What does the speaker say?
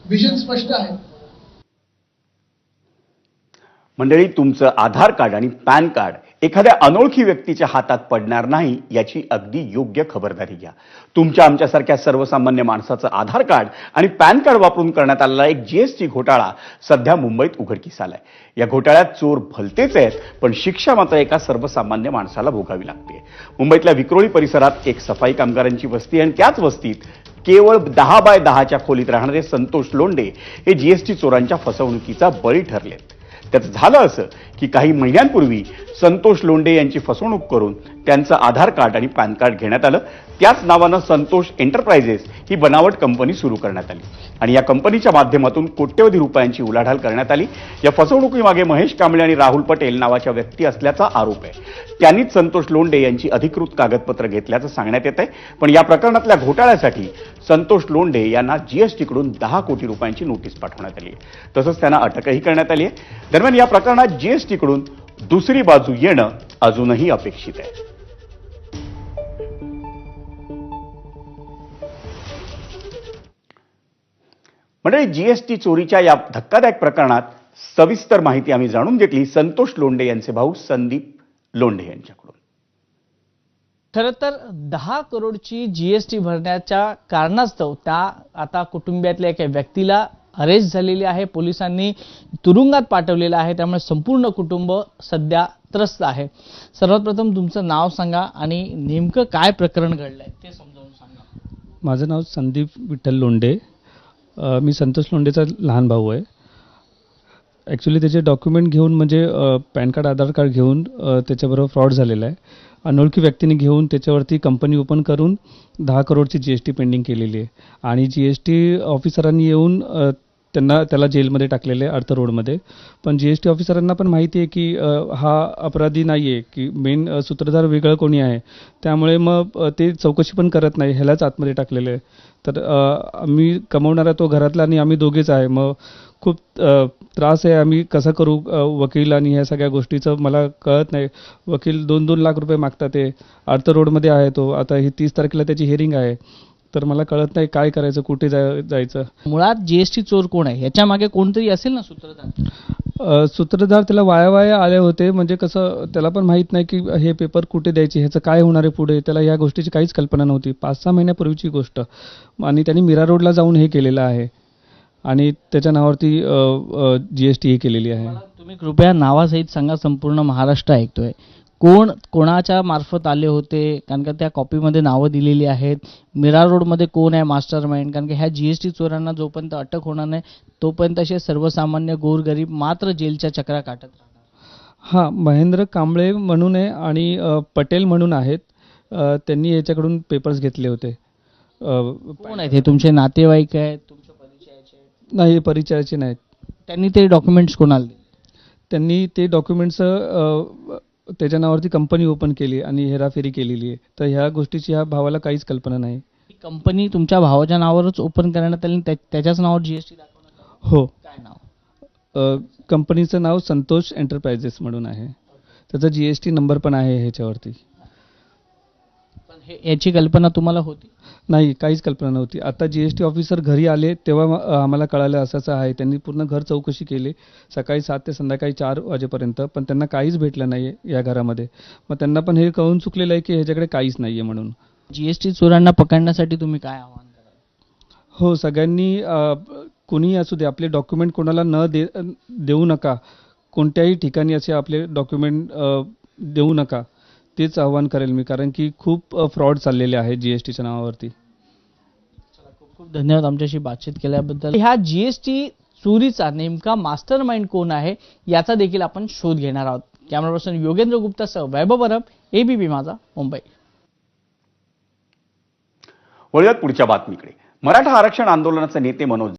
Vision स्पष्ट आहे. मंडळी, तुमचं आधार कार्ड आणि पॅन कार्ड एखाद्या अनोळखी व्यक्तीच्या हातात पडणार नाही याची अगदी योग्य खबरदारी घ्या. तुमच्या आमच्यासारख्या सर्वसामान्य माणसाचं आधार कार्ड आणि पॅन कार्ड वापरून करण्यात आलेला एक जीएसटी घोटाळा सध्या मुंबईत उघडकीस आलाय. या घोटाळ्यात चोर भलतेच आहेत, पण शिक्षा मात्र एका सर्वसामान्य माणसाला भोगावी लागते. मुंबईतल्या विक्रोळी परिसरात एक सफाई कामगारांची वस्ती आणि त्याच वस्तीत केवळ 10 बाय 10च्या खोलीत राहणारे संतोष लोंढे हे जीएसटी चोरांच्या फसवणुकीचा बळी ठरलेत. त्याचं झालं असं की काही महिन्यांपूर्वी संतोष लोंढे यांची फसवणूक करून त्यांचं आधार कार्ड आणि पॅन कार्ड घेण्यात आलं. त्याच नावानं संतोष एंटरप्राइजेस ही बनावट कंपनी सुरू करण्यात आली आणि या कंपनीच्या माध्यमातून कोट्यवधी रुपयांची उलाढाल करण्यात आली. या फसवणुकीमागे महेश कांबळे आणि राहुल पटेल नावाच्या व्यक्ती असल्याचा आरोप आहे. त्यांनीच संतोष लोंढे यांची अधिकृत कागदपत्र घेतल्याचं सांगण्यात येत आहे. पण या प्रकरणातल्या घोटाळ्यासाठी संतोष लोंढे यांना जीएसटीकडून 10 कोटी रुपयांची नोटीस पाठवण्यात आली आहे. तसंच त्यांना अटकही करण्यात आली आहे. दरम्यान या प्रकरणात जीएसटीकडून दुसरी बाजू येणं अजूनही अपेक्षित आहे. म्हणजे जीएसटी चोरीच्या या धक्कादायक प्रकरणात सविस्तर माहिती आम्ही जाणून घेतली संतोष लोंढे यांचे भाऊ संदीप लोंढे यांच्याकडून. खरं तर 10 करोडची जीएसटी भरण्याच्या कारणास्तव त्या आता कुटुंबातल्या एका व्यक्तीला अरेस्ट झालेली आहे. पोलिसांनी तुरुंगात पाठवलेलं आहे. त्यामुळे संपूर्ण कुटुंब सध्या त्रस्त आहे. सर्वात प्रथम तुमचं नाव सांगा आणि नेमकं काय प्रकरण घडलंय ते समजावून सांगा. माझं नाव संदीप विठ्ठल लोंढे. मी संतोष लोंढेचा लहान भाऊ आहे. ॲक्च्युली त्याचे डॉक्युमेंट घेऊन म्हणजे पॅन कार्ड आधार कार्ड घेऊन त्याच्याबरोबर फ्रॉड झालेला आहे. अनोळखी व्यक्तीने घेऊन त्याच्यावरती कंपनी ओपन करून 10 करोडची जीएसटी पेंडिंग केलेली आहे आणि जीएसटी ऑफिसरांनी येऊन त्याला जेलमध्ये टाकलेलं आहे अर्थ रोडमध्ये. पण जीएसटी ऑफिसरांना पण माहिती आहे की हा अपराधी नाही आहे, की मेन सूत्रधार वेगळं कोणी आहे. त्यामुळे मग ते चौकशी पण करत नाही, ह्यालाच आतमध्ये टाकलेलं आहे. तर आम्ही कमवणारा तो घरातला आणि आम्ही दोघेच आहे. मग खूप त्रास आहे. आम्ही कसं करू वकील आणि ह्या सगळ्या गोष्टीचं मला कळत नाही. वकील 2-2 लाख रुपये मागतात. ते अर्थ रोडमध्ये आहे तो. आता ही 30 तारखेला त्याची हिअरिंग आहे. तर मला कळत नाही काय करायचं, कुठे जायचं. मुळात जीएसटी चोर कोण आहे याच्या मागे कोणतरी असेल ना सूत्रधार. सूत्रधार त्याला वाया आले होते. म्हणजे कसं त्याला पण माहीत नाही की हे पेपर कुठे द्यायचे, ह्याचं काय होणार आहे पुढे. त्याला या गोष्टीची काहीच कल्पना नव्हती. 5-6 महिन्यापूर्वीची गोष्ट. आणि त्यांनी मीरा रोडला जाऊन हे केलेलं आहे आणि त्याच्या नावावरती जीएसटी ही केलेली आहे. तुम्ही कृपया नावासहित सांगा, संपूर्ण महाराष्ट्र ऐकतोय. कोणाच्या मार्फत आले होते, कारण का त्या कॉपीमध्ये नावं दिलेली आहेत. मीरा रोडमध्ये कोण आहे मास्टर माइंड, कारण की ह्या जीएसटी चोरांना जोपर्यंत अटक होणार नाही तोपर्यंत असे सर्वसामान्य गोरगरीब मात्र जेलच्या चक्रा काटत राहणार. हां, महेंद्र कांबळे म्हणून आहे आणि पटेल म्हणून आहेत. त्यांनी याच्याकडून पेपर्स घेतले होते. कोण आहेत हे? तुमचे नातेवाईक आहेत, तुमच्या परिचयाचे? नाही, परिचयाचे नाहीत. त्यांनी ते डॉक्युमेंट्स कोणाला दिले? त्यांनी ते डॉक्युमेंट्स त्याच्या नावावरती कंपनी ओपन केली आणि हेराफेरी केलेली आहे. तर ह्या गोष्टीची ह्या भावाला काहीच कल्पना नाही. कंपनी तुमच्या भावाच्या नावावरच ओपन करण्यात आली, त्याच्याच नावावर जीएसटी दाखवण्यात? हो. काय नाव? कंपनीचं नाव संतोष एंटरप्राइजेस म्हणून आहे. त्याचा जीएसटी नंबर पण आहे ह्याच्यावरती. पण याची कल्पना तुम्हाला होती? नाही, काहीच कल्पना नव्हती. आता जीएसटी ऑफिसर घरी आले तेव्हा आम्हाला कळालं असं आहे. त्यांनी पूर्ण घर चौकशी केली सकाळी 7 ते संध्याकाळी 4 वाजेपर्यंत. पण त्यांना काहीच भेटलं नाही या घरामध्ये. मग त्यांना पण हे कळून चुकलेलं आहे की ह्याच्याकडे काहीच नाही आहे म्हणून. जीएसटी चोरांना पकडण्यासाठी तुम्ही काय आवाहन कराल? हो, सगळ्यांनी कुणीही असू दे आपले डॉक्युमेंट कोणाला देऊ नका. कोणत्याही ठिकाणी असे आपले डॉक्युमेंट देऊ नका. तेच आवाहन करेल मी, कारण की खूप फ्रॉड चाललेले आहे जीएसटीच्या नावावरती. खूप खूप धन्यवाद आमच्याशी बातचीत केल्याबद्दल. ह्या जीएसटी चोरीचा नेमका मास्टर माइंड कोण आहे याचा देखील आपण शोध घेणार आहोत. कॅमेरा पर्सन योगेंद्र गुप्तासह वैभव परब, एबीपी माझा, मुंबई. वळूयात पुढच्या बातमीकडे. मराठा आरक्षण आंदोलनाचे नेते मनोज